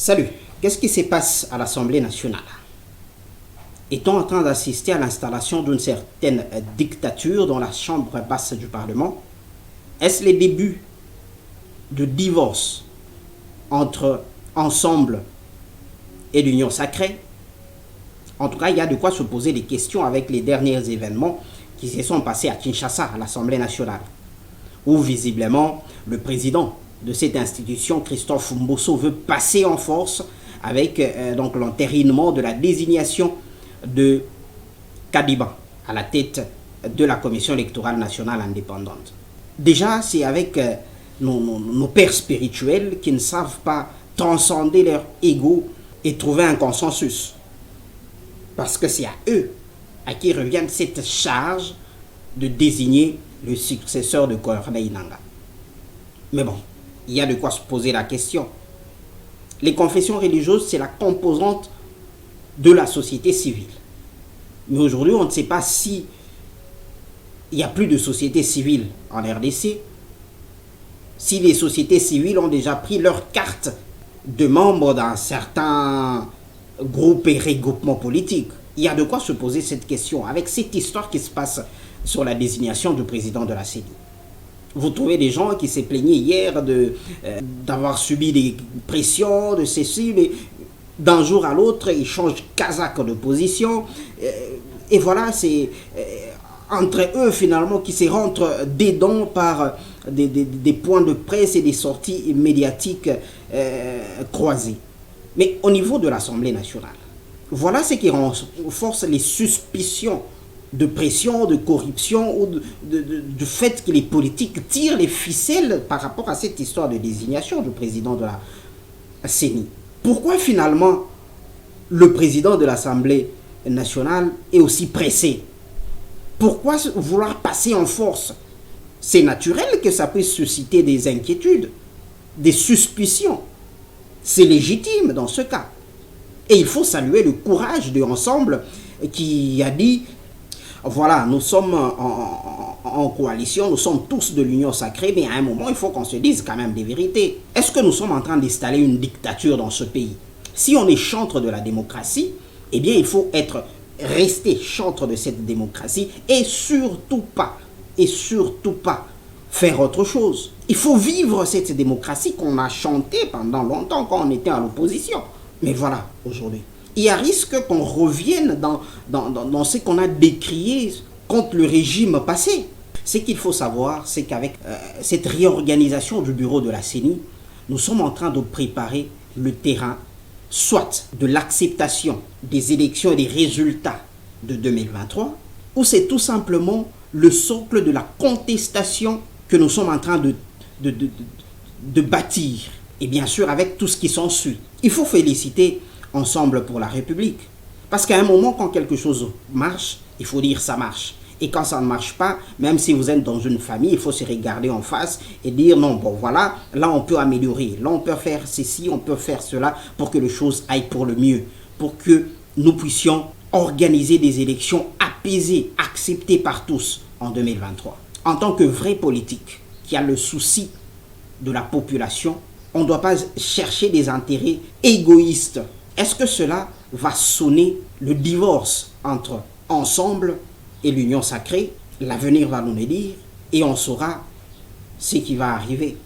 Salut, qu'est-ce qui se passe à l'Assemblée nationale? Est-on en train d'assister à l'installation d'une certaine dictature dans la chambre basse du Parlement? Est-ce le début de divorce entre Ensemble et l'Union sacrée? En tout cas, il y a de quoi se poser des questions avec les derniers événements qui se sont passés à Kinshasa, à l'Assemblée nationale, où visiblement le président de cette institution, Christophe Mbosso, veut passer en force avec donc l'entérinement de la désignation de Kadiba à la tête de la Commission électorale nationale indépendante. Déjà, c'est avec nos pères spirituels qui ne savent pas transcender leur ego et trouver un consensus. Parce que c'est à eux à qui revient cette charge de désigner le successeur de Corneille Nangaa. Mais bon, il y a de quoi se poser la question. Les confessions religieuses, c'est la composante de la société civile. Mais aujourd'hui, on ne sait pas si il n'y a plus de société civile en RDC, si les sociétés civiles ont déjà pris leur carte de membres d'un certain groupe et regroupement politique. Il y a de quoi se poser cette question avec cette histoire qui se passe sur la désignation du président de la CENI. Vous trouvez des gens qui se plaignaient hier d'avoir subi des pressions, de ceci, mais d'un jour à l'autre, ils changent casaque de position. Et voilà, c'est entre eux finalement qui se rentrent dedans par des points de presse et des sorties médiatiques croisées. Mais au niveau de l'Assemblée nationale, voilà ce qui renforce les suspicions de pression, de corruption ou du fait que les politiques tirent les ficelles par rapport à cette histoire de désignation du président de la CENI. Pourquoi finalement le président de l'Assemblée nationale est aussi pressé? Pourquoi vouloir passer en force? C'est naturel que ça puisse susciter des inquiétudes, des suspicions. C'est légitime dans ce cas. Et il faut saluer le courage de Ensemble qui a dit voilà, nous sommes en coalition, nous sommes tous de l'Union sacrée, mais à un moment, il faut qu'on se dise quand même des vérités. Est-ce que nous sommes en train d'installer une dictature dans ce pays? Si on est chantre de la démocratie, eh bien, il faut rester chantre de cette démocratie et surtout pas faire autre chose. Il faut vivre cette démocratie qu'on a chantée pendant longtemps quand on était à l'opposition. Mais voilà, aujourd'hui, il y a risque qu'on revienne dans ce qu'on a décrié contre le régime passé. Ce qu'il faut savoir, c'est qu'avec cette réorganisation du bureau de la CENI, nous sommes en train de préparer le terrain, soit de l'acceptation des élections et des résultats de 2023, ou c'est tout simplement le socle de la contestation que nous sommes en train de bâtir. Et bien sûr, avec tout ce qui s'ensuit. Il faut féliciter Ensemble pour la République. Parce qu'à un moment, quand quelque chose marche, il faut dire ça marche. Et quand ça ne marche pas, même si vous êtes dans une famille, il faut se regarder en face et dire non, bon voilà, là on peut améliorer, là on peut faire ceci, on peut faire cela pour que les choses aillent pour le mieux, pour que nous puissions organiser des élections apaisées, acceptées par tous en 2023. En tant que vrai politique qui a le souci de la population, on ne doit pas chercher des intérêts égoïstes. Est-ce que cela va sonner le divorce entre Ensemble et l'Union sacrée? L'avenir va nous le dire et on saura ce qui va arriver.